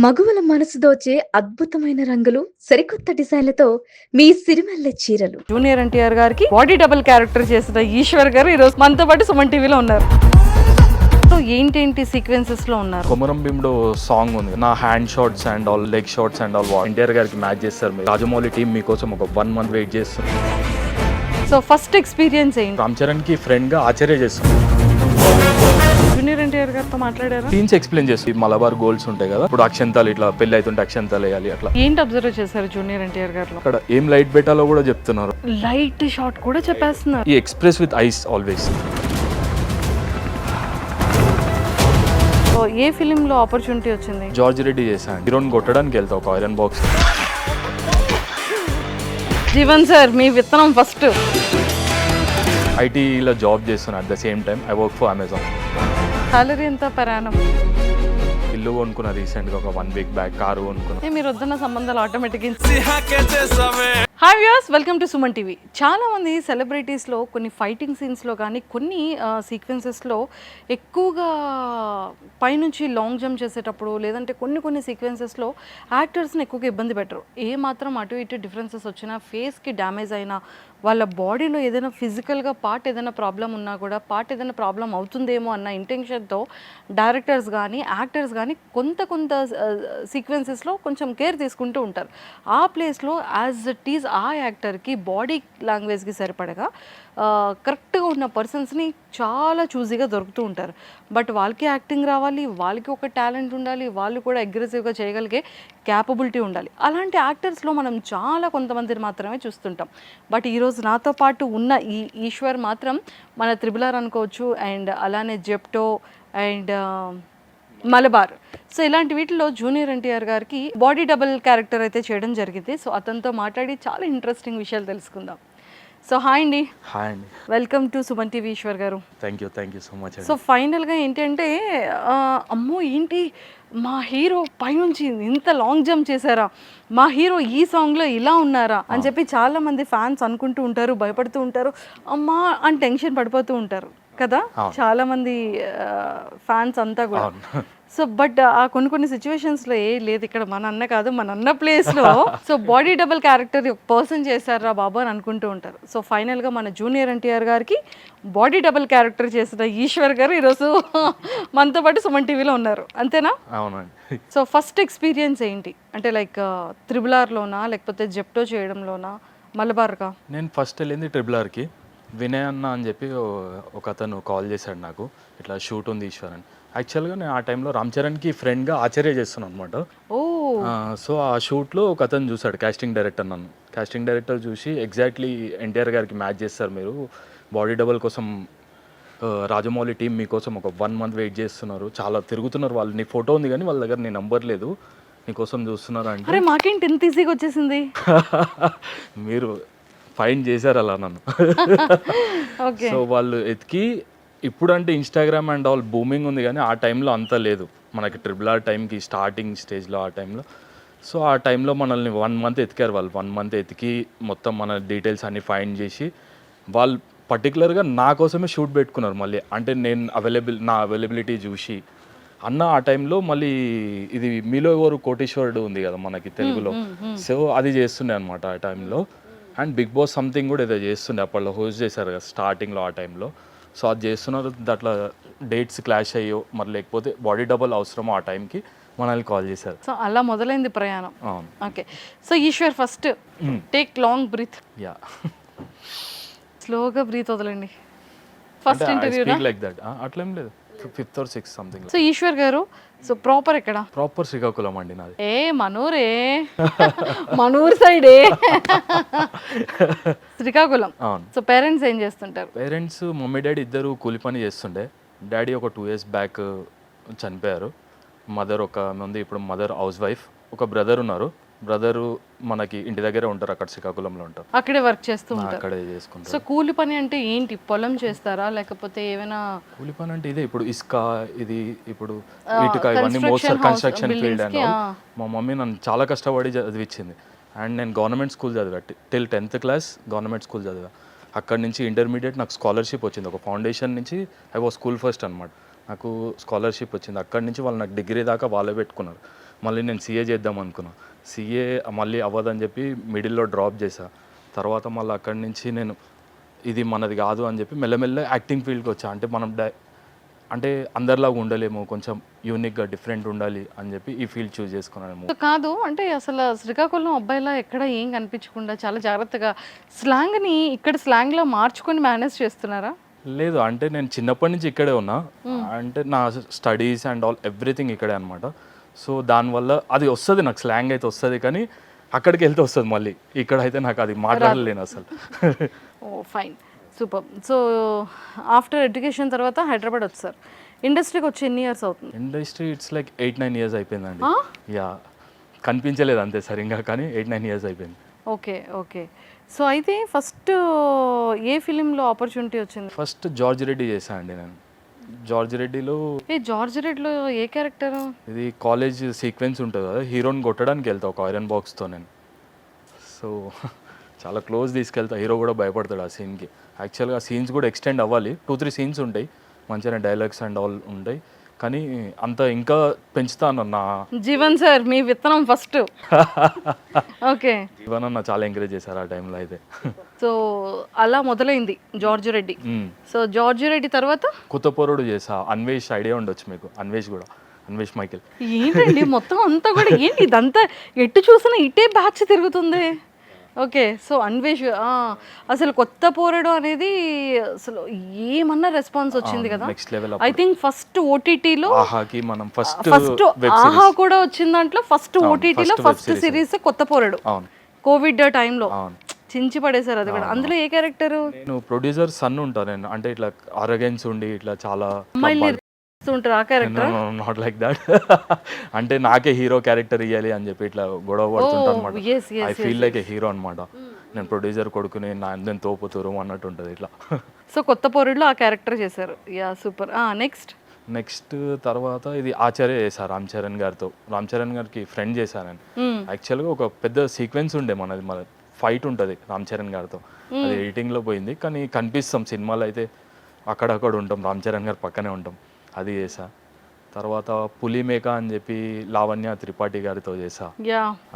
మగువల మనసు దోచే అద్భుతమైన రంగులు, సరికొత్త డిజైన్లతో మీ సిరిమల్లె చీరలు. జూనియర్ ఎన్టీఆర్ గారికి బాడీ డబుల్ క్యారెక్టర్ చేసిన ఈశ్వర్ గారు ఈరోజు మనతో పాటు సుమన్ టీవీలో ఉన్నారు. సో ఏంటేంటి సీక్వెన్సెస్ లో ఉన్నారు? కొమరం భీముడు సాంగ్ ఉంది. నా hand shots and all, leg shots and all NTR గారికి మ్యాచ్ చేస్తారు. మీరు రాజమౌళి టీం మీకోసం ఒక 1 month వెయిట్ చేస్తుంది. సో ఫస్ట్ ఎక్స్పీరియన్స్ ఏంటి? రామ్ చరణ్ కి ఫ్రెండ్ గా ఆచార్య చేస్తుంది. జూనియర్ ఎన్టీఆర్ గారితో మాట్లాడారా? సీన్స్ ఎక్స్ప్లెయిన్ చేస్తుంది. మలబార్ గోల్స్ ఉంటాయి కదా, ఇప్పుడు అక్షంతాలు ఇట్లా పెళ్లి అవుతుంటే అక్షంతాలు వేయాలి అట్లా. ఏంటి అబ్జర్వ్ చేశారు జూనియర్ ఎన్టీఆర్ గారిలో? అక్కడ ఏం లైట్ పెట్టాలో కూడా చెప్తున్నారు. లైట్ షాట్ కూడా చెప్పేస్తున్నారు. ఈ express with ice always. So A film లో ఆపర్చునిటీ వచ్చింది? జార్జ్ రెడ్డి చేశాను. హీరోని కొట్టడానికి వెళ్తా ఒక ఐరన్ బాక్స్. జీవన్ సార్ మీ విత్తనం ఫస్ట్. ఐటీలో జాబ్ చేస్తున్నాను. At the same time I work for Amazon. Salary ఎంత పరాణం? ఇల్లు కొనుక్కున్నా రీసెంట్గా, ఒక 1 week బ్యాక్ కారు కొనుక్కున్నా. మీరు వద్దన్న సంబంధాలు automatic. Hi viewers, welcome to Suman TV. చాలామంది సెలబ్రిటీస్లో కొన్ని ఫైటింగ్ సీన్స్లో కానీ కొన్ని సీక్వెన్సెస్లో ఎక్కువగా పైనుంచి లాంగ్ జంప్ చేసేటప్పుడు లేదంటే కొన్ని సీక్వెన్సెస్లో యాక్టర్స్ని ఎక్కువగా ఇబ్బంది పెట్టరు. ఏ మాత్రం అటు ఇటు డిఫరెన్సెస్ వచ్చినా, ఫేస్కి డ్యామేజ్ అయినా, వాళ్ళ బాడీలో ఏదైనా ఫిజికల్గా పార్ట్ ఏదైనా ప్రాబ్లం ఉన్నా కూడా పార్ట్ ఏదైనా ప్రాబ్లం అవుతుందేమో అన్న ఇంటెన్షన్తో డైరెక్టర్స్ కానీ యాక్టర్స్ కానీ కొంత సీక్వెన్సెస్లో కొంచెం కేర్ తీసుకుంటూ ఉంటారు. ఆ ప్లేస్లో యాజ్ ఇట్ ఈజ్ ఆ యాక్టర్కి బాడీ లాంగ్వేజ్కి సరిపడగా కరెక్ట్గా ఉన్న పర్సన్స్ని చాలా చూజీగా దొరుకుతూ ఉంటారు. బట్ వాళ్ళకి యాక్టింగ్ రావాలి, వాళ్ళకి ఒక టాలెంట్ ఉండాలి, వాళ్ళు కూడా అగ్రెసివ్గా చేయగలిగే క్యాపబిలిటీ ఉండాలి. అలాంటి యాక్టర్స్లో మనం చాలా కొంతమందిని మాత్రమే చూస్తుంటాం. బట్ ఈరోజు నాతో పాటు ఉన్న ఈ ఈశ్వర్ మాత్రం మన త్రిబుల్ ఆర్ అనుకోవచ్చు, అండ్ అలానే జెప్టో అండ్ మలబార్. సో ఇలాంటి వీటిలో జూనియర్ ఎన్టీఆర్ గారికి బాడీ డబుల్ క్యారెక్టర్ అయితే చేయడం జరిగింది. సో అతనితో మాట్లాడి చాలా ఇంట్రెస్టింగ్ విషయాలు తెలుసుకుందాం. సో హాయ్ అండి. హాయ్ అండి. Welcome to Suman TV Eshwar గారు. Thank you so much. So ఫైనల్గా ఏంటంటే అమ్మో ఏంటి మా హీరో పైనుంచి ఇంత లాంగ్ జంప్ చేశారా, మా హీరో ఈ సాంగ్లో ఇలా ఉన్నారా అని చెప్పి చాలామంది ఫ్యాన్స్ అనుకుంటూ ఉంటారు, భయపడుతూ ఉంటారు, అమ్మా అని టెన్షన్ పడిపోతూ ఉంటారు కదా చాలా మంది ఫ్యాన్స్ అంతా కూడా. సో బట్ ఆ కొన్ని సిచ్యువేషన్స్లో లేదు ఇక్కడ మన అన్న కాదు, మన అన్న ప్లేస్లో సో బాడీ డబుల్ క్యారెక్టర్ ఒక పర్సన్ చేశారా బాబు అని అనుకుంటూ ఉంటారు. సో ఫైనల్గా మన జూనియర్ ఎన్టీఆర్ గారికి బాడీ డబుల్ క్యారెక్టర్ చేసిన ఈశ్వర్ గారు ఈరోజు మనతో పాటు సుమన్ టీవీలో ఉన్నారు, అంతేనా? అవునండి. సో ఫస్ట్ ఎక్స్పీరియన్స్ ఏంటి అంటే లైక్ త్రిబుల్ ఆర్లోనా లేకపోతే జెప్టో చేయడంలోనా మలబార్గా? నేను ఫస్ట్ వెళ్ళింది ట్రిబుల్ ఆర్కి. వినయ్ అన్న అని చెప్పి ఒక అతను కాల్ చేశాడు నాకు, ఇట్లా షూట్ ఉంది ఈశ్వర్ అని. యాక్చువల్గా నేను ఆ టైంలో రామ్ చరణ్కి ఫ్రెండ్గా ఆచార్య చేస్తున్నాను అనమాట. సో ఆ షూట్లో ఒక అతను చూశాడు, కాస్టింగ్ డైరెక్టర్. నన్ను కాస్టింగ్ డైరెక్టర్ చూసి ఎగ్జాక్ట్లీ ఎన్టీఆర్ గారికి మ్యాచ్ చేస్తారు మీరు, బాడీ డబుల్ కోసం రాజమౌళి టీం మీకోసం ఒక 1 month వెయిట్ చేస్తున్నారు, చాలా తిరుగుతున్నారు వాళ్ళు, నీ ఫోటో ఉంది కానీ వాళ్ళ దగ్గర నీ నంబర్ లేదు, నీకోసం చూస్తున్నారు అంటే. అరే మాకేంటి ఇంత ఈజీగా వచ్చేసింది? మీరు ఫైన్ చేశారు అలా నన్ను. సో వాళ్ళు ఎతికి, ఇప్పుడు అంటే ఇన్స్టాగ్రామ్ అండ్ ఆల్ బూమింగ్ ఉంది కానీ ఆ టైంలో అంత లేదు మనకి. ట్రిపుల్ ఆర్ టైంకి స్టార్టింగ్ స్టేజ్లో ఆ టైంలో. సో ఆ టైంలో మనల్ని 1 month ఎతికారు వాళ్ళు. 1 month ఎతికి మొత్తం మన డీటెయిల్స్ అన్నీ ఫైండ్ చేసి వాళ్ళు పర్టికులర్గా నా కోసమే షూట్ పెట్టుకున్నారు మళ్ళీ. అంటే నేను నా అవైలబిలిటీ చూసి అన్న ఆ టైంలో మళ్ళీ ఇది మీలో ఎవరు కోటేశ్వరుడు ఉంది కదా మనకి తెలుగులో, సో అది చేస్తుండే అనమాట ఆ టైంలో. అండ్ బిగ్ బాస్ సంథింగ్ కూడా ఏదో చేస్తుండే అప్పట్లో, హోస్ట్ చేశారు కదా స్టార్టింగ్లో ఆ టైంలో. సో అది చేస్తున్నారు, దాంట్లో డేట్స్ క్లాష్ అయ్యో మరి లేకపోతే బాడీ డబుల్ అవసరమో ఆ టైంకి మనల్ని కాల్ చేశారు. సో అలా మొదలైంది ప్రయాణం. Okay. So Ishwar first take long breath. Ya, స్లోగా బ్రీత్ వదలండి ఫస్ట్ ఇంటర్వ్యూ లైక్ దట్. అట్లేం లేదు, 5th or 6th something. So Ishwar గారు సో ప్రాపర్ ఎక్కడ? ప్రాపర్ శ్రీకాకుళం అండి నాది. మనూరే, మనూరు సైడే శ్రీకాకుళం. అవును. సో పేరెంట్స్ ఏం చేస్తుంటారు? పేరెంట్స్ మమ్మీ డాడీ ఇద్దరు కూలి పని చేస్తుండే. డాడీ ఒక 2 years బ్యాక్ చనిపోయారు. మదర్ ఒక ఉంది, ఇప్పుడు మదర్ హౌస్ వైఫ్. ఒక బ్రదర్ ఉన్నారు, బ్రదరు మనకి ఇంటి దగ్గరే ఉంటారు, అక్కడ శ్రీకాకుళంలో ఉంటారు, అక్కడే వర్క్ చేస్తూ ఉంటారు. అక్కడే చేసుకుంటారు. సో కూలి పని అంటే ఏంటి, పొలం చేస్తారా లేకపోతే ఏమైనా? కూలి పని అంటే ఇదే, ఇప్పుడు ఇసుక, ఇది ఇప్పుడు ఇటుక, ఇవన్నీ మోస్తారు, కన్స్ట్రక్షన్ ఫీల్డ్. అండ్ మా మమ్మీ నన్ను చాలా కష్టపడి చదివించింది. అండ్ నేను గవర్నమెంట్ స్కూల్ చదివా, till 10th class government school చదివా. అక్కడి నుంచి ఇంటర్మీడియట్ నాకు స్కాలర్షిప్ వచ్చింది, ఒక ఫౌండేషన్ నుంచి. ఐ వాజ్ స్కూల్ ఫస్ట్ అనమాట, నాకు స్కాలర్షిప్ వచ్చింది. అక్కడి నుంచి వాళ్ళు నాకు డిగ్రీ దాకా వాళ్ళే పెట్టుకున్నారు. మళ్ళీ నేను సీఏ చేద్దాం అనుకున్నా. సీఏ మళ్ళీ అవ్వదని చెప్పి మిడిల్లో డ్రాప్ చేశా. తర్వాత మళ్ళీ అక్కడి నుంచి నేను ఇది మనది కాదు అని చెప్పి మెల్లమెల్ల యాక్టింగ్ ఫీల్డ్కి వచ్చా. అంటే మనం అంటే అందరిలాగా ఉండలేము, కొంచెం యూనిక్గా డిఫరెంట్ ఉండాలి అని చెప్పి ఈ ఫీల్డ్ చూస్ చేసుకున్నాను. సో కాదు అంటే అసలు శ్రీకాకుళం అబ్బాయిలా ఎక్కడ ఏం కనిపించకుండా చాలా జాగ్రత్తగా స్లాంగ్ని ఇక్కడ స్లాంగ్లో మార్చుకొని మేనేజ్ చేస్తున్నారా? లేదు, అంటే నేను చిన్నప్పటి నుంచి ఇక్కడే ఉన్నా. అంటే నా స్టడీస్ అండ్ ఆల్ ఎవ్రీథింగ్ ఇక్కడే అనమాట. సో దానివల్ల అది వస్తుంది, నాకు స్లాంగ్ అయితే వస్తుంది, కానీ అక్కడికి వెళ్తే వస్తుంది మళ్ళీ. ఇక్కడైతే నాకు అది మాట్లాడలేను అసలు. Oh fine, super. So after education తర్వాత హైదరాబాద్ వచ్చారు. ఇండస్ట్రీకి వచ్చి ఎన్ని ఇయర్స్ అవుతుంది? ఇండస్ట్రీ ఇట్స్ లైక్ 8-9 years అయిపోయిందండి. యా, కనిపించలేదు అంతే సరిగ్గా, కానీ 8-9 years అయిపోయింది. Okay okay. సో అయితే ఫస్ట్ ఏ ఫిలింలో ఆపర్చునిటీ వచ్చింది? ఫస్ట్ జార్జ్ రెడ్డి చేశా అండి నేను. జార్జ్ రెడ్డిలో జార్జ్ రెడ్డిలో ఏ క్యారెక్టర్? ఇది కాలేజ్ సీక్వెన్స్ ఉంటుంది కదా, హీరోని కొట్టడానికి వెళ్తా ఒక ఐరన్ బాక్స్తో నేను. సో చాలా క్లోజ్ తీసుకెళ్తా, హీరో కూడా భయపడతాడు ఆ సీన్కి. యాక్చువల్గా ఆ సీన్స్ కూడా ఎక్స్టెండ్ అవ్వాలి, 2-3 scenes ఉంటాయి, మంచిగా డైలాగ్స్ అండ్ ఆల్ ఉంటాయి, కానీ అంత ఇంకా పెంచుతాను నా జీవన్ సార్ మీ విత్తనం ఫస్ట్. ఓకే, జీవన్ అన్న చాలా ఎంకరేజ్ చేశారు ఆ టైంలో అయితే. సో అలా మొదలైంది George Reddy. So George Reddy తర్వాత కుతపోరుడు చేసా. అన్వేష్ ఐడియా ఉండొచ్చు మీకు, అన్వేష్ మైకేల్. ఏంటండి మొత్తం అంతా కూడా ఏంటి ఇదంతా, ఎటు చూసినా ఇటే బ్యాచ్ తిరుగుతుంది. ఓకే, సో అన్వేష్ అసలు కొత్త పోరడు అనేది అసలు ఏమన్నా రెస్పాన్స్ వచ్చింది కదా. Next level. I think first ఓటీటీలో ఆహాకి మనం ఫస్ట్ ఆహా కూడా వచ్చిన దాంట్లో ఫస్ట్ ఓటీటీలో ఫస్ట్ సిరీస్ కొత్త పోరడు. కోవిడ్ టైంలో చించి పడేశారు అది కూడా. అందులో ఏ క్యారెక్టర్? నేను ప్రొడ్యూసర్ సన్ ఉంటా నేను. అంటే ఇట్లా అరగెన్స్ ఉండి ఇట్లా చాలా ఉంటారు ఆ క్యారెక్టర్. Not like that. అంటే నాకే హీరో క్యారెక్టర్ ఇవ్వాలి అని చెప్పి ఇట్లా గొడవ పడుతుంటా అనమాట. I feel like A hero అనమాట. నేను ప్రొడ్యూసర్ కొడుకుని నేను తోపుతూరు అన్నట్టు ఉంటుంది ఇట్లా. సో కొత్త పోరుడులో ఆ క్యారెక్టర్ చేశారు. Yeah super. నెక్స్ట్ తర్వాత ఇది ఆచార్య చేశారు రామ్ చరణ్ గారితో. రామ్ చరణ్ గారికి ఫ్రెండ్ చేశాను నేను. యాక్చువల్గా ఒక పెద్ద సీక్వెన్స్ ఉండే మన ఫైట్ ఉంటుంది రామ్ చరణ్ గారితో. అది ఎడిటింగ్లో పోయింది, కానీ కనిపిస్తాం సినిమాలో అయితే, అక్కడక్కడ ఉంటాం, రామ్ చరణ్ గారు పక్కనే ఉంటాం. అది చేసా. తర్వాత పులిమేక అని చెప్పి లావణ్య త్రిపాఠి గారితో చేసా.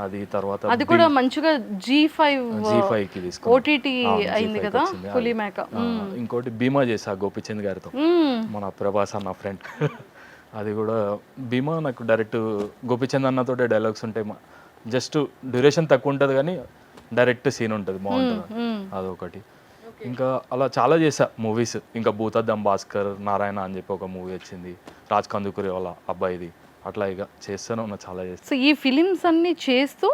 అది తర్వాత అది కూడా మంచిగా G5కి తీసుకున్నా, ఓటీటీ అయింది కదా పులిమేక. ఇంకోటి భీమా చేసా గోపిచంద్ గారితో, మన ప్రభాస్ అన్న ఫ్రెండ్. అది కూడా భీమా నాకు డైరెక్ట్ గోపిచంద్ అన్నతో డైలాగ్స్ ఉంటాయి, జస్ట్ డ్యూరేషన్ తక్కువ ఉంటుంది కానీ డైరెక్ట్ సీన్ ఉంటుంది, బాగుంటుంది అదొకటి. ఇంకా అలా చాలా చేసా మూవీస్. ఇంకా భూతద్దం భాస్కర్ నారాయణ అని చెప్పి ఒక మూవీ వచ్చింది, రాజ్ కందుకూరి వాళ్ళ అబ్బాయిది. అట్లా ఇక చేస్తూనే ఉన్నా, చాలా చేస్తాను. సో ఈ ఫిలిమ్స్ అన్ని చేస్తూ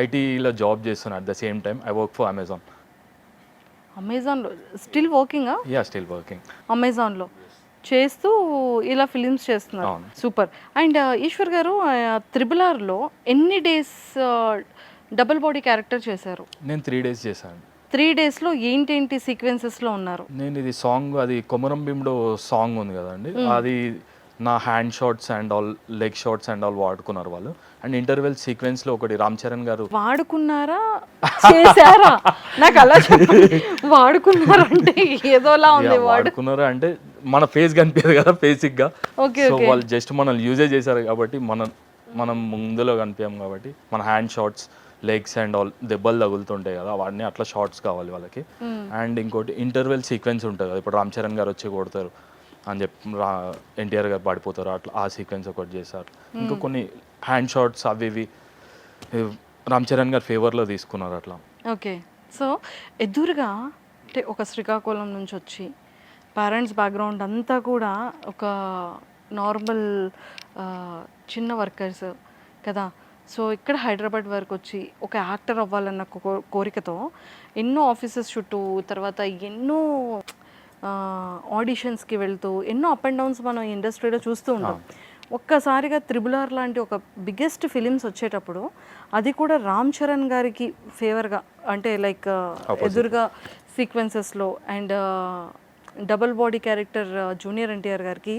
ఐటీలో జాబ్ చేస్తున్నా. At the same time I work for అమెజాన్లో still working? Yeah, still working. అమెజాన్లో చేస్తూ ఇలా ఫిలిమ్స్ చేస్తున్నారు. సూపర్. అండ్ ఈశ్వర్ గారు RRRలో ఎన్ని డేస్ డబుల్ బాడీ క్యారెక్టర్ చేశారు? నేను 3 days చేశాను. 3 daysలో ఏంటేంటి సీక్వెన్సెస్లో ఉన్నారు? నేను ఇది సాంగ్, అది కొమరం భీముడు సాంగ్ ఉంది కదండి, అది నా hand shots and all, leg shots and all వాడుకున్నారు వాళ్ళు. అండ్ ఇంటర్వెల్ సీక్వెన్స్లో ఒకటి రామ్ చరణ్ గారు వాడుకున్నారా చేశారా? నాకు అలా వాడుకున్నారంటే ఏదోలా ఉంది. వాడుకున్నారా అంటే మన ఫేస్ కనిపించదు కదా బేసిక్గా. సో వాళ్ళు జస్ట్ మనల్ని యూజే చేశారు కాబట్టి మనం ముందులో కనిపించాం కాబట్టి మన hand shots, legs and all దెబ్బలు తగులుతుంటాయి కదా, వాడిని అట్లా షార్ట్స్ కావాలి వాళ్ళకి. అండ్ ఇంకోటి ఇంటర్వెల్ సీక్వెన్స్ ఉంటుంది కదా, ఇప్పుడు రామ్ చరణ్ గారు వచ్చి కొడతారు అని చెప్పి ఎన్టీఆర్ గారు పడిపోతారు, అట్లా ఆ సీక్వెన్స్ ఒకటి చేశారు. ఇంకా కొన్ని హ్యాండ్ షాట్స్ అవి ఇవి రామ్ చరణ్ గారు ఫేవర్లో తీసుకున్నారు అట్లా. ఓకే. సో ఎదురుగా అంటే ఒక శ్రీకాకుళం నుంచి వచ్చి పేరెంట్స్ బ్యాక్గ్రౌండ్ అంతా కూడా ఒక నార్మల్ చిన్న వర్కర్స్ కదా. సో ఇక్కడ హైదరాబాద్ వరకు వచ్చి ఒక యాక్టర్ అవ్వాలన్న కోరికతో ఎన్నో ఆఫీసెస్ చుట్టూ, తర్వాత ఎన్నో ఆడిషన్స్కి వెళ్తూ ఎన్నో అప్ అండ్ డౌన్స్ మనం ఇండస్ట్రీలో చూస్తూ ఉంటాం. ఒక్కసారిగా RRR లాంటి ఒక బిగ్గెస్ట్ ఫిలిమ్స్ వచ్చేటప్పుడు, అది కూడా రామ్ చరణ్ గారికి ఫేవర్గా, అంటే లైక్ ఎదురుగా సీక్వెన్సెస్లో and double body character junior NTR గారికి,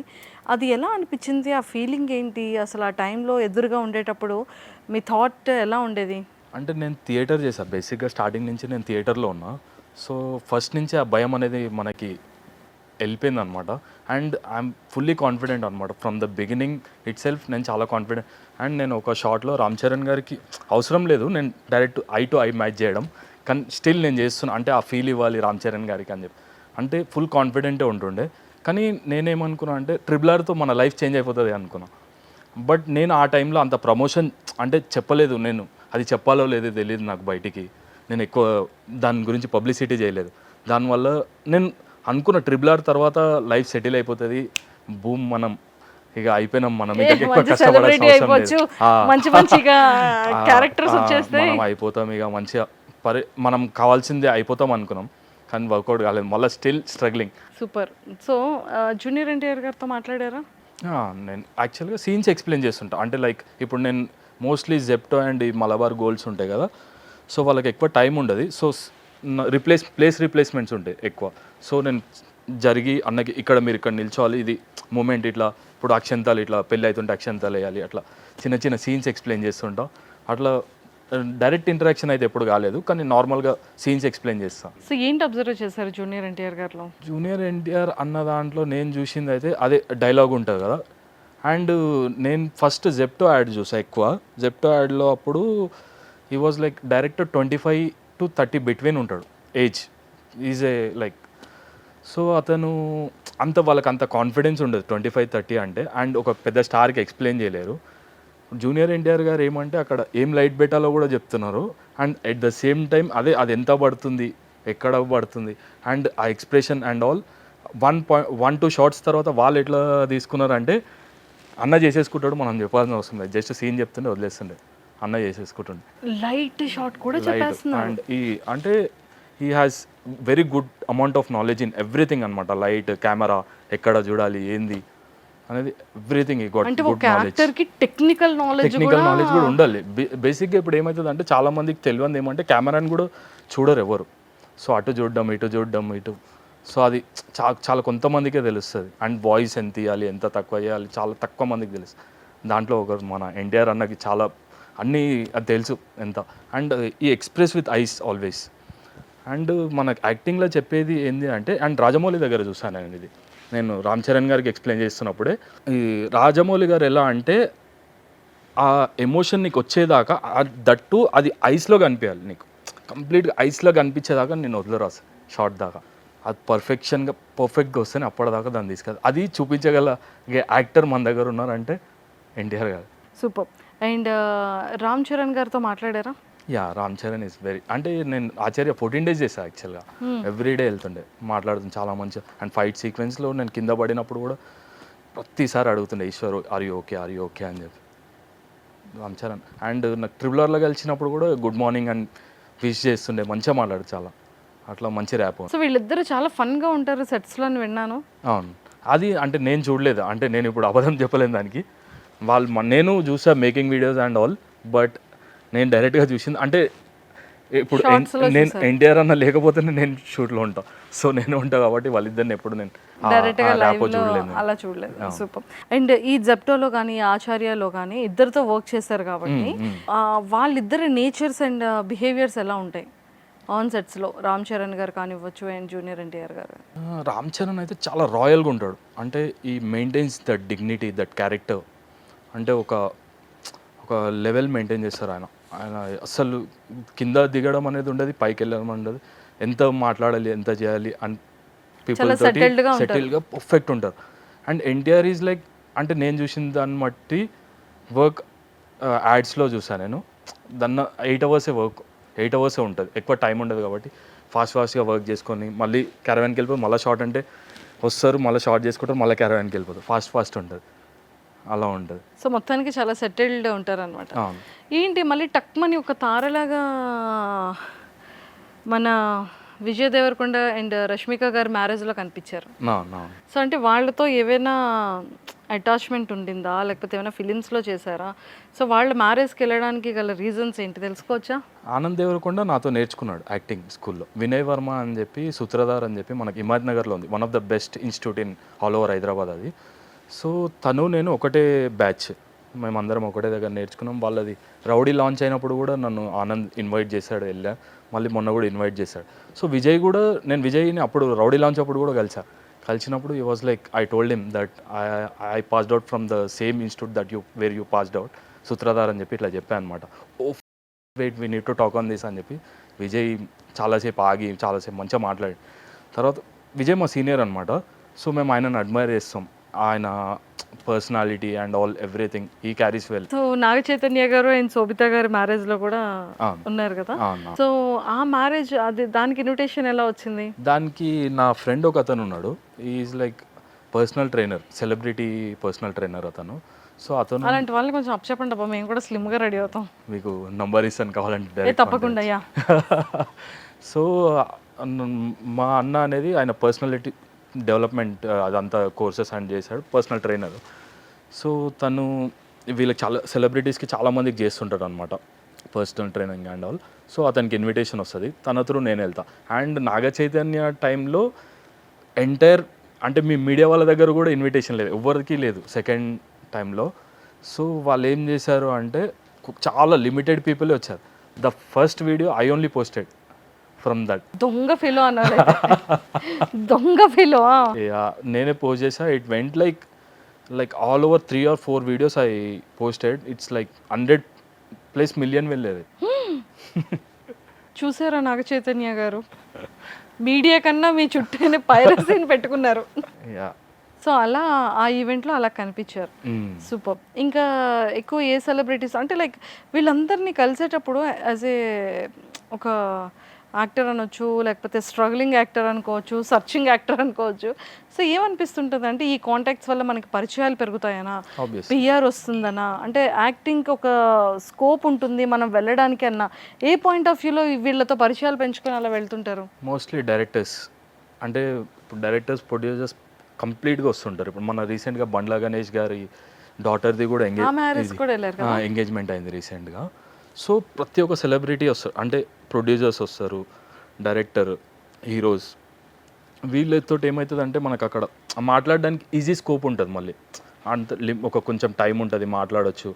అది ఎలా అనిపించింది? ఆ ఫీలింగ్ ఏంటి అసలు? ఆ టైంలో ఎదురుగా ఉండేటప్పుడు మీ థాట్ ఎలా ఉండేది? అంటే నేను థియేటర్ చేశాను బేసిక్గా, స్టార్టింగ్ నుంచి నేను థియేటర్లో ఉన్నా. సో ఫస్ట్ నుంచి ఆ భయం అనేది మనకి వెళ్ళిపోయింది అనమాట. అండ్ ఐఎమ్ ఫుల్లీ కాన్ఫిడెంట్ అనమాట from the beginning it self. నేను చాలా కాన్ఫిడెంట్. అండ్ నేను ఒక షాట్లో రామ్ చరణ్ గారికి అవసరం లేదు, నేను direct I to I match చేయడం, కానీ స్టిల్ నేను చేస్తున్నా అంటే ఆ ఫీల్ ఇవ్వాలి రామ్ చరణ్ గారికి అని చెప్పి, అంటే ఫుల్ కాన్ఫిడెంటే ఉంటుండే. కానీ నేనేమనుకున్నా అంటే RRRతో మన లైఫ్ చేంజ్ అయిపోతుంది అనుకున్నా. బట్ నేను ఆ టైంలో అంత ప్రమోషన్ అంటే చెప్పలేదు, నేను అది చెప్పాలో లేదో తెలియదు నాకు బయటికి, నేను ఎక్కువ దాని గురించి పబ్లిసిటీ చేయలేదు. దానివల్ల నేను అనుకున్న RRR తర్వాత లైఫ్ సెటిల్ అయిపోతుంది, బూమ్ మనం ఇక అయిపోయినాం, మనం ఇంకా ఎక్కువ కష్టపడాల్సిన అవసరం లేదు, మనం అయిపోతాం ఇక మంచిగా మనం కావాల్సిందే అయిపోతాం అనుకున్నాం, కానీ వర్కౌట్ కాలేదు, మళ్ళీ still struggling. Super. So junior NTR గారితో మాట్లాడారా? నేను యాక్చువల్గా సీన్స్ ఎక్స్ప్లెయిన్ చేస్తుంటా, అంటే లైక్ ఇప్పుడు నేను మోస్ట్లీ జెప్టో అండ్ ఈ మలబార్ గోల్డ్స్ ఉంటాయి కదా, సో వాళ్ళకి ఎక్కువ టైం ఉండదు, సో ప్లేస్ రీప్లేస్మెంట్స్ ఉంటాయి ఎక్కువ. సో నేను జరిగి అన్నకి ఇక్కడ మీరు ఇక్కడ నిల్చోవాలి, ఇది మూమెంట్ ఇట్లా, ఇప్పుడు అక్షంతాలు ఇట్లా పెళ్ళి అవుతుంటే అక్షంతాలు వేయాలి, అట్లా చిన్న చిన్న సీన్స్ ఎక్స్ప్లెయిన్ చేస్తుంటాం. అట్లా డైరెక్ట్ ఇంటరాక్షన్ అయితే ఎప్పుడు కాలేదు, కానీ నార్మల్గా సీన్స్ ఎక్స్ప్లెయిన్ చేస్తాను. సో ఏంటి అబ్జర్వ్ చేశారు జూనియర్ ఎన్టీఆర్ గారిలో? జూనియర్ ఎన్టీఆర్ అన్న దాంట్లో నేను చూసింది అయితే అదే డైలాగ్ ఉంటుంది కదా, అండ్ నేను ఫస్ట్ జెప్టో యాడ్ చూసా ఎక్కువ. జెప్టో యాడ్లో అప్పుడు he was like director 25 to 30 between ఉంటాడు ఏజ్, ఈజ్ ఏ లైక్, సో అతను అంత వాళ్ళకి అంత కాన్ఫిడెన్స్ ఉండదు 25-30 అంటే, అండ్ ఒక పెద్ద స్టార్కి ఎక్స్ప్లెయిన్ చేయలేరు. జూనియర్ ఎన్టీఆర్ గారు ఏమంటే అక్కడ ఏం లైట్ పెట్టాలో కూడా చెప్తున్నారు, and at the same time అది ఎంత పడుతుంది, ఎక్కడ పడుతుంది, అండ్ ఆ ఎక్స్ప్రెషన్ అండ్ ఆల్ 1-2 షార్ట్స్ తర్వాత వాళ్ళు ఎట్లా తీసుకున్నారంటే అన్న చేసేసుకుంటాడు, మనం చెప్పాల్సిన అవసరం లేదు, జస్ట్ సీన్ చెప్తుండే వదిలేస్తుండే, అన్న చేసేసుకుంటుండే. లైట్ షాట్ కూడా చెప్పేస్తున్నారు. అండ్ అంటే he has very good amount of knowledge in everything అనమాట, లైట్, కెమెరా, ఎక్కడ చూడాలి ఏంది అనేది ఎవ్రీథింగ్. ఈ got good knowledge, technical knowledge కూడా ఉండాలి. బేసిక్గా ఇప్పుడు ఏమవుతుంది అంటే చాలా మందికి తెలియదు ఏమంటే కెమెరాని కూడా చూడరు ఎవరు, సో అటు చూడడం ఇటు, సో అది చాలా కొంతమందికే తెలుస్తుంది. అండ్ వాయిస్ ఎంత ఇవ్వాలి, ఎంత తక్కువ చేయాలి, చాలా తక్కువ మందికి తెలుస్తుంది. దాంట్లో ఒక మన ఎన్టీఆర్ అన్నకి చాలా అన్నీ అది తెలుసు ఎంత, అండ్ ఈ express with ice always. And మనకు యాక్టింగ్లో చెప్పేది ఏంటి అంటే, అండ్ రాజమౌళి దగ్గర చూసాను నేను ఇది, నేను రామ్ చరణ్ గారికి ఎక్స్ప్లెయిన్ చేస్తున్నప్పుడే, ఈ రాజమౌళి గారు ఎలా అంటే ఆ ఎమోషన్ నీకు వచ్చేదాకా దట్టు అది ఐస్లో కనిపించాలి, నీకు కంప్లీట్గా ఐస్లో కనిపించేదాకా నేను వదిలేరాసు షార్ట్ దాకా, అది పర్ఫెక్ట్గా వస్తేనే అప్పటిదాకా దాన్ని తీసుకెళ్ళి అది చూపించగల యాక్టర్ మన దగ్గర ఉన్నారంటే ఎన్టీఆర్ గారు. సూపర్. అండ్ రామ్ చరణ్ గారితో మాట్లాడారా? రామ్ చరణ్ ఇస్ వెరీ, అంటే నేను ఆచార్య 14 days చేశాను యాక్చువల్గా, ఎవ్రీడే వెళ్తుండే మాట్లాడుతుంది చాలా మంచిగా. అండ్ ఫైట్ సీక్వెన్స్లో నేను కింద పడినప్పుడు కూడా ప్రతిసారి అడుగుతుండే ఈశ్వర్ ఆర్ యూ ఓకే అని చెప్పి రామ్ చరణ్. అండ్ నాకు RRRలో కలిసినప్పుడు కూడా గుడ్ మార్నింగ్ అని విష్ చేస్తుండే, మంచిగా మాట్లాడు, చాలా అట్లా మంచి ర్యాప్. సో వీళ్ళిద్దరు చాలా ఫన్గా ఉంటారు సెట్స్లో అని విన్నాను. అవును, అది అంటే నేను చూడలేదు, అంటే నేను ఇప్పుడు అబద్ధం చెప్పలేను దానికి, నేను చూసా making videos and all, but నేను డైరెక్ట్గా చూసింది అంటే ఇప్పుడు నేను ఎన్టీఆర్ అన్న లేకపోతేనే నేను షూట్లో ఉంటాను, సో నేను ఉంటాను కాబట్టి వాళ్ళిద్దరిని ఎప్పుడు నేను అలా చూడలేదు. సూపర్. అండ్ ఈ జెప్టోలో కానీ ఆచార్యలో కానీ ఇద్దరితో వర్క్ చేశారు కాబట్టి వాళ్ళిద్దరి నేచర్స్ అండ్ బిహేవియర్స్ ఎలా ఉంటాయి ఆన్ సెట్స్లో? రామ్ చరణ్ గారు కానివ్వచ్చు అండ్ జూనియర్ ఎన్టీఆర్ గారు. రామ్ చరణ్ అయితే చాలా రాయల్గా ఉంటాడు, అంటే ఈ maintains that dignity, that character, అంటే ఒక లెవెల్ మెయింటైన్ చేస్తారు ఆయన అసలు కింద దిగడం అనేది ఉండదు, పైకి వెళ్ళడం ఉండదు, ఎంత మాట్లాడాలి ఎంత చేయాలి అని పీపుల్ తోటి సెటిల్గా పర్ఫెక్ట్ ఉంటారు. అండ్ ఎన్టీఆర్ ఈజ్ లైక్, అంటే నేను చూసిన దాన్ని బట్టి వర్క్ యాడ్స్లో చూసాను నేను, దాన్ని 8 hours ఉంటుంది, ఎక్కువ టైం ఉండదు కాబట్టి ఫాస్ట్గా వర్క్ చేసుకొని మళ్ళీ క్యారవాన్కి వెళ్ళిపోయి మళ్ళీ షార్ట్ అంటే వస్తారు, మళ్ళీ షార్ట్ చేసుకుంటారు, మళ్ళీ క్యారవాన్కి వెళ్ళిపోతారు, ఫాస్ట్ ఉంటుంది, అలా ఉంటుంది. సో మొత్తానికి చాలా సెటిల్డ్ ఉంటారు అనమాట. ఏంటి మళ్ళీ టక్మని ఒక తారలాగా మన విజయ్ దేవరకొండ అండ్ రష్మిక గారు మ్యారేజ్లో కనిపించారు. సో అంటే వాళ్ళతో ఏవైనా అటాచ్మెంట్ ఉండిందా, లేకపోతే ఏమైనా ఫిలిమ్స్లో చేశారా? సో వాళ్ళ మ్యారేజ్కి వెళ్ళడానికి గల రీజన్స్ ఏంటి తెలుసుకోవచ్చా? ఆనంద్ దేవరకొండ నాతో నేర్చుకున్నాడు యాక్టింగ్ స్కూల్లో, వినయ్ వర్మ అని చెప్పి సూత్రధార్ అని చెప్పి మనకి హిమాయత్ నగర్లో ఉంది, one of the best institute in all over Hyderabad అది. సో తను నేను ఒకటే బ్యాచ్, మేమందరం ఒకటే దగ్గర నేర్చుకున్నాం. వాళ్ళది రౌడీ లాంచ్ అయినప్పుడు కూడా నన్ను ఆనంద్ ఇన్వైట్ చేశాడు, వెళ్ళా, మళ్ళీ మొన్న కూడా ఇన్వైట్ చేశాడు. సో విజయ్ కూడా, నేను విజయ్ని అప్పుడు రౌడీ లాంచ్ అప్పుడు కూడా కలిసినప్పుడు he was like, I told him that I passed out from the same institute that where you passed out, Sutradhar అని చెప్పి ఇట్లా చెప్పాను అనమాట. Oh wait we need to talk on this అని చెప్పి విజయ్ చాలాసేపు ఆగి చాలాసేపు మంచిగా మాట్లాడి తర్వాత విజయ్ మా సీనియర్ అనమాట. సో మేము ఆయనను అడ్మైర్ చేస్తాం, ఆయన పర్సనాలిటీ అండ్ ఆల్ ఎవ్రీథింగ్ ఈ carries well. So Naga Chaitanya గారు అండ్ శోభిత గారి మ్యారేజ్ లో కూడా ఉన్నారు కదా. సో ఆ మ్యారేజ్ అది దానికి ఇన్విటేషన్ ఎలా వచ్చింది? దానికి నా ఫ్రెండ్ ఒక అతను ఉన్నాడు, is like personal trainer, celebrity personal trainer అతను. సో అతను అలాంటి వాళ్ళని కొంచెం అప్ చెప్పండి అబ్బా, మేము కూడా స్లిమ్ గా రెడీ అవుతాం. మీకు నంబర్ ఇస్తాను కావాలంటే. తప్పకుండా అయ్యా. సో మా అన్న అనేది ఆయన పర్సనాలిటీ డెవలప్మెంట్ అదంతా కోర్సెస్ అండ్ చేశాడు, పర్సనల్ ట్రైనర్. సో తను వీళ్ళకి చాలా సెలబ్రిటీస్కి చాలామందికి చేస్తుంటాడు అనమాట personal training and all. So అతనికి ఇన్విటేషన్ వస్తుంది, తన త్రూ నేను వెళ్తా. అండ్ నాగ చైతన్య టైంలో ఎంటైర్ అంటే మీ మీడియా వాళ్ళ దగ్గర కూడా ఇన్విటేషన్ లేదు, ఎవరికి లేదు సెకండ్ టైంలో. సో వాళ్ళు ఏం చేశారు అంటే చాలా లిమిటెడ్ పీపుల్ వచ్చారు. The first video I only posted from that. దొంగ ఫీలో అన్నారు, దొంగ ఫీలో. నేనే పోస్ట్ చేసా. It went like all over 3 or 4 videos I posted. It's like 100+ million వెళ్ళేది. చూసారా నాగ చైతన్య గారు, మీడియా కన్నా మీ చుట్టూనే పైరసీని పెట్టుకున్నారు. సో అలా ఆ ఈవెంట్లో అలా కనిపించారు. సూపర్. ఇంకా ఎక్కువ ఏ సెలబ్రిటీస్ అంటే లైక్ వీళ్ళందరినీ కలిసేటప్పుడు యాజ్ ఏ ఒక యాక్టర్ అనొచ్చు, లేకపోతే స్ట్రగ్లింగ్ యాక్టర్ అనుకోవచ్చు, సర్చింగ్ యాక్టర్ అనుకోవచ్చు. సో ఏమనిపిస్తుంటుంది అంటే ఈ కాంటాక్ట్స్ వల్ల మనకి పరిచయాలు పెరుగుతాయనా, పిఆర్ వస్తుందనా, అంటే యాక్టింగ్కి ఒక స్కోప్ ఉంటుంది మనం వెళ్ళడానికి అన్నా, ఏ పాయింట్ ఆఫ్ వ్యూలో వీళ్ళతో పరిచయాలు పెంచుకొని అలా వెళ్తుంటారు? మోస్ట్లీ డైరెక్టర్స్, అంటే ఇప్పుడు డైరెక్టర్స్ ప్రొడ్యూసర్స్ కంప్లీట్గా వస్తుంటారు. ఇప్పుడు మన రీసెంట్గా బండ్ల గణేష్ గారి డాటర్ది కూడా ఎంగేజ్మెంట్ అయింది రీసెంట్గా. సో ప్రతి ఒక్క సెలబ్రిటీ వస్తారు, అంటే ప్రొడ్యూసర్స్ వస్తారు, డైరెక్టర్, హీరోస్. వీళ్ళతో ఏమవుతుంది అంటే మనకు అక్కడ మాట్లాడడానికి ఈజీ స్కోప్ ఉంటుంది. మళ్ళీ అంత ఒక కొంచెం టైం ఉంటుంది, మాట్లాడవచ్చు,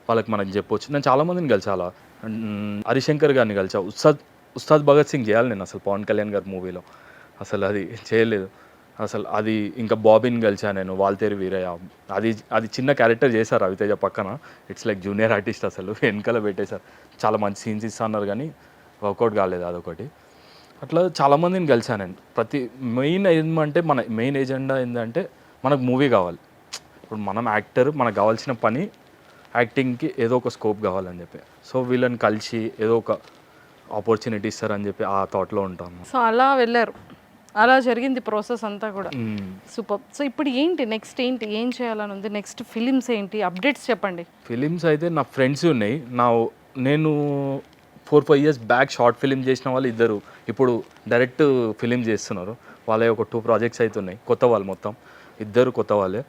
వాళ్ళకి మనకు చెప్పొచ్చు. నేను చాలామందిని కలిసా, అలా హరిశంకర్ గారిని కలిసా, ఉస్తాద్ భగత్ సింగ్ చేయాలి నేను అసలు పవన్ కళ్యాణ్ గారి మూవీలో, అసలు అది చేయలేదు అసలు. అది ఇంకా బాబీని కలిసా నేను, వాల్తేరు వీరయ్య, అది చిన్న క్యారెక్టర్ చేశారు రవితేజ పక్కన. ఇట్స్ లైక్ జూనియర్ ఆర్టిస్ట్, అసలు వెనకాల పెట్టేశారు. చాలా మంచి సీన్స్ ఇస్తున్నారు కానీ వర్కౌట్ కాలేదు అదొకటి. అట్లా చాలామందిని కలిసా నేను. మెయిన్ ఏమంటే మన మెయిన్ ఎజెండా ఏంటంటే మనకు మూవీ కావాలి. ఇప్పుడు మనం యాక్టర్, మనకు కావాల్సిన పని యాక్టింగ్కి ఏదో ఒక స్కోప్ కావాలని చెప్పి. సో వీళ్ళని కలిసి ఏదో ఒక ఆపర్చునిటీ ఇస్తారని చెప్పి ఆ థాట్లో ఉంటాను. సో అలా వెళ్ళారు, అలా జరిగింది ప్రాసెస్ అంతా కూడా. సూపర్. సో ఇప్పుడు ఏంటి నెక్స్ట్, ఏంటి ఏం చేయాలని ఉంది నెక్స్ట్? ఫిలిమ్స్ ఏంటి అప్డేట్స్ చెప్పండి. ఫిలిమ్స్ అయితే నా ఫ్రెండ్స్ ఉన్నాయి. నేను 4-5 years బ్యాక్ షార్ట్ ఫిలిం చేసిన వాళ్ళు ఇద్దరు ఇప్పుడు డైరెక్ట్ ఫిలిం చేస్తున్నారు. వాళ్ళ ఒక 2 projects అయితే ఉన్నాయి, కొత్త వాళ్ళు, మొత్తం ఇద్దరు కొత్త వాళ్ళే.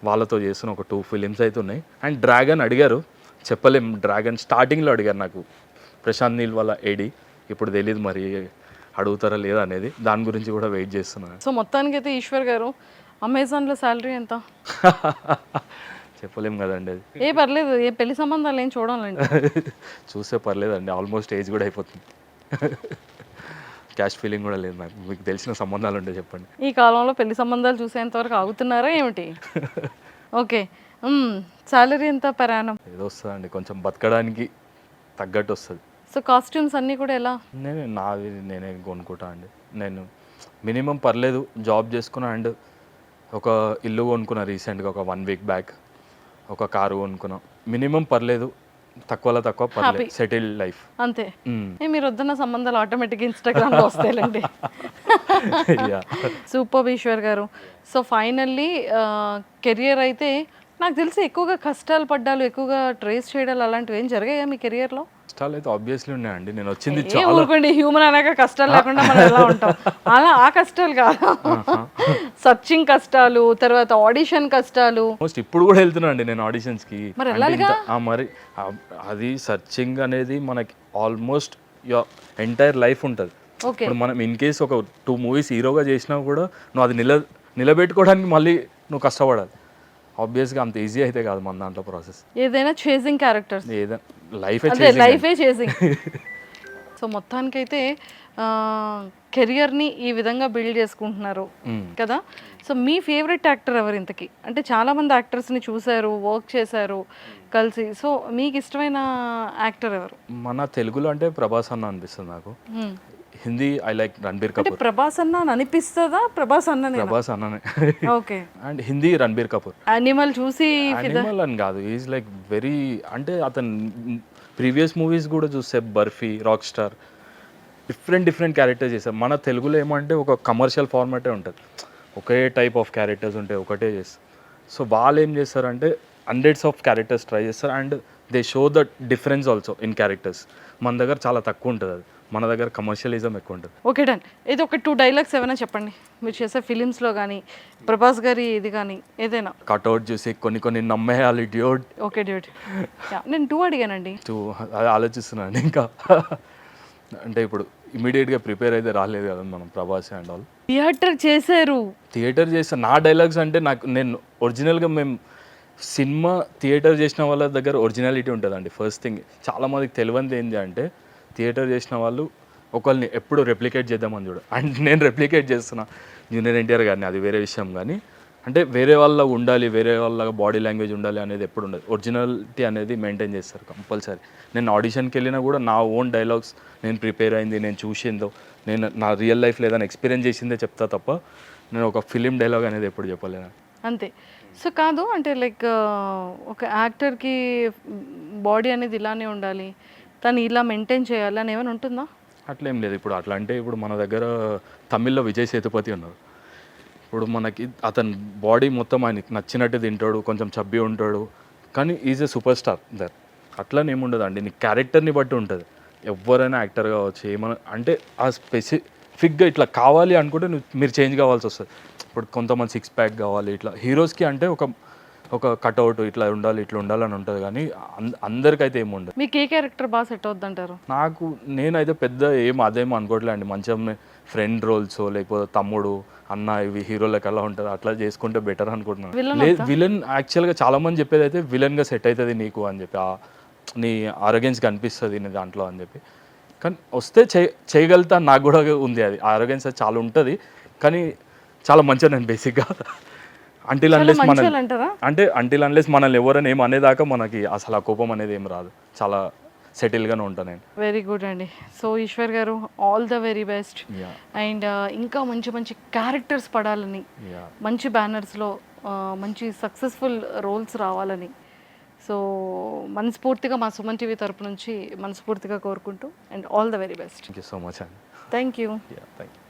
వాళ్ళతో చేస్తున్న ఒక 2 films అయితే ఉన్నాయి. అండ్ డ్రాగన్ అడిగారు, చెప్పలేం. డ్రాగన్ స్టార్టింగ్లో అడిగారు నాకు, ప్రశాంత్ నీల్ వాళ్ళ ఏడి. ఇప్పుడు తెలియదు మరి అడుగుతారా లేదా అనేది, దాని గురించి కూడా వెయిట్ చేస్తున్నాను. సో మొత్తానికి అయితే ఈశ్వర్ గారు, అమెజాన్లో శాలరీ ఎంత? చెప్పలేం కదండి అది. పర్లేదు, ఏ పెళ్లి సంబంధాలు ఏం చూడాలండి. చూస్తే పర్లేదండి, ఆల్మోస్ట్ ఏజ్ కూడా అయిపోతుంది. క్యాష్ ఫీలింగ్ కూడా లేదు నాకు. మీకు తెలిసిన సంబంధాలు ఉంటే చెప్పండి. ఈ కాలంలో పెళ్లి సంబంధాలు చూసేంత వరకు ఆగుతున్నారా ఏమిటి? ఓకే. శాలరీ ఎంత per annum? ఏదో వస్తుందండి, కొంచెం బతకడానికి తగ్గట్టు వస్తుంది. సో కాస్ట్యూమ్స్ అన్నీ కూడా ఎలా? నేనే కొనుక్కుంటా అండి. నేను మినిమం పర్లేదు జాబ్ చేసుకున్నా. అండ్ ఒక ఇల్లు కొనుక్కున్నా రీసెంట్గా, ఒక 1 week బ్యాక్. ఒక కారు కొనుక్కున్నా. మినిమం పర్లేదు, తక్కువలో తక్కువ పర్లేదు, సెటిల్డ్ లైఫ్ అంతే. మీరు వద్దన్న సంబంధాలు ఆటోమేటిక్గా ఇన్స్టాగ్రామ్లో వస్తాయండి. సూపర్ ఈశ్వర్ గారు. సో ఫైనల్లీ కెరియర్ అయితే నాకు తెలిసి ఎక్కువగా కష్టాలు పడ్డాలు, ఎక్కువగా ట్రేస్ చేయడాలు అలాంటివి ఏం జరిగాయా మీ కెరియర్లో? కష్టాలు అయితే ఆబ్వియస్లీ ఉన్నాయండి. నేను వచ్చింది ఊరుకోండి, హ్యూమన్ అనేక కష్టాలు లేకుండా మనం ఎలా ఉంటాం, అలా ఆ కష్టాలు కాదు, సర్చింగ్ కష్టాలు, తర్వాత ఆడిషన్ కష్టాలు. ఇప్పుడు కూడా వెళ్తున్నా అండి నేను ఆడిషన్స్కి. మరి వెళ్ళాలిగా. మరి అది సర్చింగ్ అనేది మనకి ఆల్మోస్ట్ ఎంటైర్ లైఫ్ ఉంటుంది. ఇప్పుడు మనం ఇన్ కేస్ ఒక 2 movies హీరోగా చేసినా కూడా నువ్వు అది నిలబెట్టుకోవడానికి మళ్ళీ నువ్వు కష్టపడాలి. ఆబ్వియస్గా అంత ఈజీ అయితే కాదు మన దాంట్లో ప్రాసెస్. ఏదైనా చేసింగ్ క్యారెక్టర్స్, ఏదైనా లైఫే చేసింగ్. సో మొత్తానికైతే కెరియర్ని ఈ విధంగా బిల్డ్ చేసుకుంటున్నారు కదా. సో మీ ఫేవరెట్ యాక్టర్ ఎవరు ఇంతకీ? అంటే చాలామంది యాక్టర్స్ని చూశారు, వర్క్ చేశారు కలిసి. సో మీకు ఇష్టమైన యాక్టర్ ఎవరు? మన తెలుగులో అంటే ప్రభాస్ అన్న అనిపిస్తుంది నాకు. హిందీ ఐ లైక్ రణబీర్ అంటే కపూర్. ప్రభాస్ అన్న అని అనిపిస్తుందా? ప్రభాస్ ప్రభాస్ అన్ననే. Okay. And Hindi Ranbir Kapoor. Animal చూసి యానిమల్ అని కాదు, ఈజ్ లైక్ వెరీ, అంటే అతను ప్రీవియస్ మూవీస్ కూడా చూస్తే barfi, rock star, different characters చేస్తారు. మన తెలుగులో ఏమంటే ఒక కమర్షియల్ ఫార్మాటే ఉంటుంది, ఒకే టైప్ ఆఫ్ క్యారెక్టర్స్ ఉంటాయి, ఒకటే చేస్తారు. సో వాళ్ళు ఏం చేస్తారంటే హండ్రెడ్స్ ఆఫ్ క్యారెక్టర్స్ ట్రై చేస్తారు and they show the difference also in characters. మన దగ్గర చాలా తక్కువ ఉంటుంది అది, మన దగ్గర కమర్షియలిజం ఎక్కువ ఉంటుంది. Okay done. ఇది ఒక 2 డైలాగ్స్ ఏమైనా చెప్పండి మీరు చేసే ఫిలిమ్స్లో కానీ, ప్రభాస్ గారి ఇది కానీ ఏదైనా. కట్అవుట్ చూసి కొన్ని నమ్మేయాలి డ్యూడ్. Okay dude. నేను 2 అడిగానండి. అది ఆలోచిస్తున్నాను ఇంకా. అంటే ఇప్పుడు ఇమీడియట్గా ప్రిపేర్ అయితే రాలేదు కదా మనం, ప్రభాస్ అండ్ ఆల్. థియేటర్ చేశాను. నా డైలాగ్స్ అంటే నేను ఒరిజినల్గా మేము సినిమా థియేటర్ చేసిన వాళ్ళ దగ్గర ఒరిజినాలిటీ ఉంటుందండి. ఫస్ట్ థింగ్ చాలామందికి తెలియంది ఏంటి అంటే థియేటర్ చేసిన వాళ్ళు ఒకళ్ళని ఎప్పుడు రెప్లికేట్ చేద్దామని చూడ. అండ్ నేను రెప్లికేట్ చేస్తున్నా జూనియర్ ఎన్టీఆర్ గారిని, అది వేరే విషయం. కానీ అంటే వేరే వాళ్ళ ఉండాలి, వేరే వాళ్ళ బాడీ లాంగ్వేజ్ ఉండాలి అనేది ఎప్పుడు ఉండదు. ఒరిజినాలిటీ అనేది మెయింటైన్ చేస్తారు కంపల్సరీ. నేను ఆడిషన్కి వెళ్ళినా కూడా నా ఓన్ డైలాగ్స్, నేను ప్రిపేర్ అయింది, నేను చూసిందో, నేను నా రియల్ లైఫ్ లేదని ఎక్స్పీరియన్స్ చేసిందే చెప్తా తప్ప నేను ఒక ఫిలిం డైలాగ్ అనేది ఎప్పుడు చెప్పలేను. అంతే. సో కాదు అంటే లైక్ ఒక యాక్టర్కి బాడీ అనేది ఇలానే ఉండాలి, తను ఇలా మెయింటైన్ చేయాలి అని ఏమైనా ఉంటుందా? అట్లేం లేదు. ఇప్పుడు అట్లా అంటే ఇప్పుడు మన దగ్గర తమిళ్లో విజయ్ సేతుపతి ఉన్నారు. ఇప్పుడు మనకి అతని బాడీ మొత్తం ఆయనకి నచ్చినట్టు తింటాడు, కొంచెం చబ్బి ఉంటాడు, కానీ is a super star there. అట్లనే ఏముండదు అండి, నీ క్యారెక్టర్ని బట్టి ఉంటుంది. ఎవరైనా యాక్టర్ కావచ్చు, ఏమైనా అంటే ఆ స్పెసిఫిక్గా ఇట్లా కావాలి అనుకుంటే మీరు చేంజ్ కావాల్సి వస్తుంది. ఇప్పుడు కొంతమంది 6 ప్యాక్ కావాలి, ఇట్లా హీరోస్కి అంటే ఒక కట్అవుట్ ఇట్లా ఉండాలని ఉంటుంది, కానీ అందరికైతే ఏమి ఉండదు. మీకు ఏ క్యారెక్టర్ బాగా సెట్ అవుద్ది అంటారు? నాకు నేనైతే పెద్ద అదేమో అనుకోవట్లే అండి. మంచిగా ఫ్రెండ్ రోల్స్ లేకపోతే తమ్ముడు అన్న ఇవి హీరోలకు ఎలా ఉంటుంది అట్లా చేసుకుంటే బెటర్ అనుకుంటున్నాను. లేదు, విలన్ యాక్చువల్గా చాలామంది చెప్పేది అయితే విలన్గా సెట్ అవుతుంది నీకు అని చెప్పి, నీ ఆరోగ్యన్స్ కనిపిస్తుంది నీ దాంట్లో అని చెప్పి. కానీ వస్తే చేయగలుగుతా, నాకు కూడా ఉంది అది ఆరోగ్యన్స్ చాలా ఉంటుంది. కానీ చాలా మంచిగా నేను బేసిక్గా అంటిల్ అన్లెస్ మనల్ని ఎవరైనా ఏం అనేదాకా మనకి అసలు ఆ కోపం అనేది ఏం రాదు. చాలా సెటిల్గానే ఉంటాను నేను. వెరీ గుడ్ అండి. సో ఈశ్వర్ గారు, all the very best. And ఇంకా మంచి క్యారెక్టర్స్ పడాలని, మంచి బ్యానర్స్లో మంచి సక్సెస్ఫుల్ రోల్స్ రావాలని సో మనస్ఫూర్తిగా మా సుమన్ టీవీ తరపు నుంచి మనస్ఫూర్తిగా కోరుకుంటూ, and all the very best. Thank you so much అండి. Thank you. Thank you.